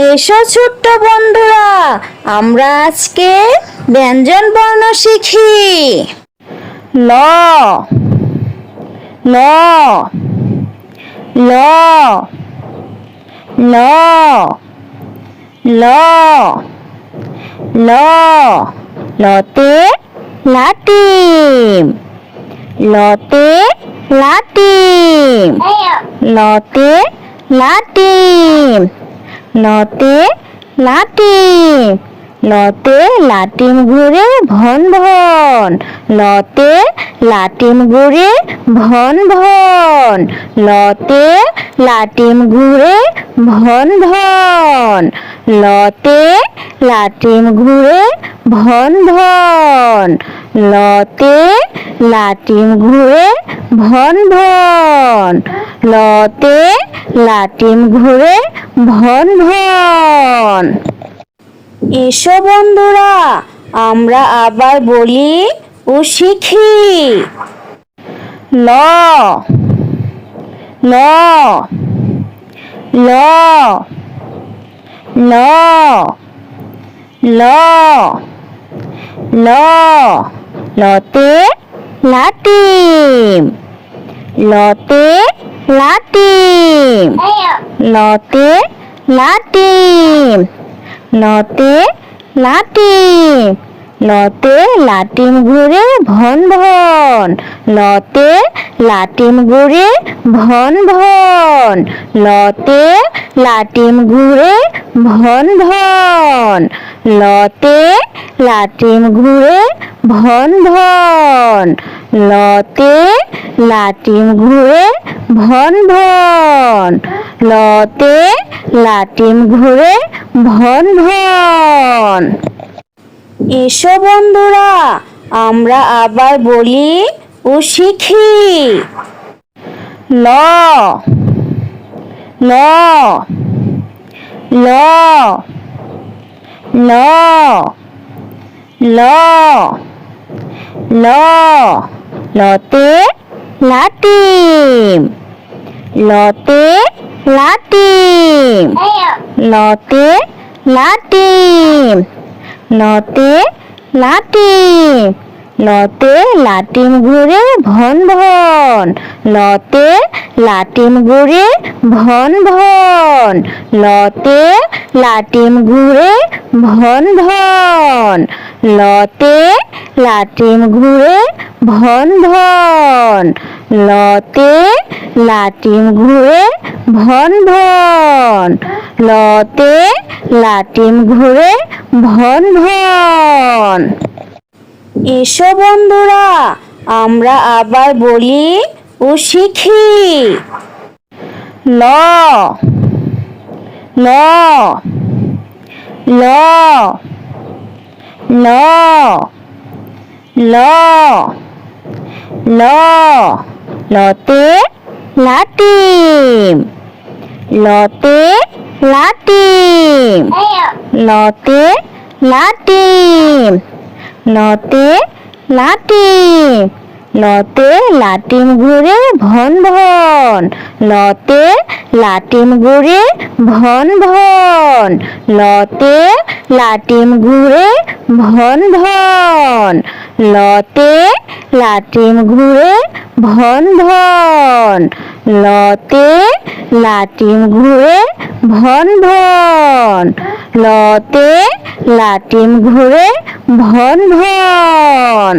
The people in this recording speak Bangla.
এসো ছোট্ট বন্ধুরা, আমরা আজকে ব্যঞ্জন বর্ণ শিখি। ল ল ল ল ল ল লতে লাটিম, লতে লাটিম, লতে লাটিম, লতে লাটিম, লতে লাটিম ঘুরে ভন ভন, লতে লাটিম ঘুরে ভন ভন, লতে লাটিম ঘুরে ভন ভন, লতে লাটিম ঘুরে ভন ভন, লতে লাটিম ঘুরে ভন ভন, লতে লাটিম ঘুরে ভন ভন। এসো বন্ধুরা, আমরা আবার বলি ও শিখি। ল ল ল ল ল ল লতে লাটিম, লতে লাটিম, লতে লাটিম, লতে লাটিম, লতে লাটিম ঘুরে ভন ভন, লতে লাটিম ঘুরে ভন ভন, লতে লাটিম ঘুরে ভন ভন, লতে লাটিম ঘুরে ভন ভন, লতে লাটিম ঘুরে ভন ভন, লতে লাটিম ঘুরে ভন ভন। এসো বন্ধুরা, আমরা আবার বলি ও শিখি। ল ল ল ল ল ল লতে লাটিম, লতে লাটিম, লতে লাটিম, লতে লাটিম, লতে লাটিম ঘুরে ভন ভন, লতে লাটিম ঘুরে ভন ভন, লতে লাটিম ঘুরে ভন ভন, লতে লাটিম ঘুরে ভন ভন, লতে লাটিম ঘুরে ভন ভন, লতে লাটিম ঘুরে ভন ভন। এসো বন্ধুরা, আমরা আবার বলি ও শিখি। ল ল ল ল ল ল লতে লাটিম, লতে লাটিম, লতে লাটিম, লতে লাটিম, লতে লাটিম ঘুরে ভন ভন, লতে লাটিম ঘুরে ভন ভন, লতে লাটিম ঘুরে ভন ভন, লতে লাটিম ঘুরে ভন ভন, লতে লাটিম ঘুরে ভন ভন, লতে লাটিম ঘুরে ভন ভন।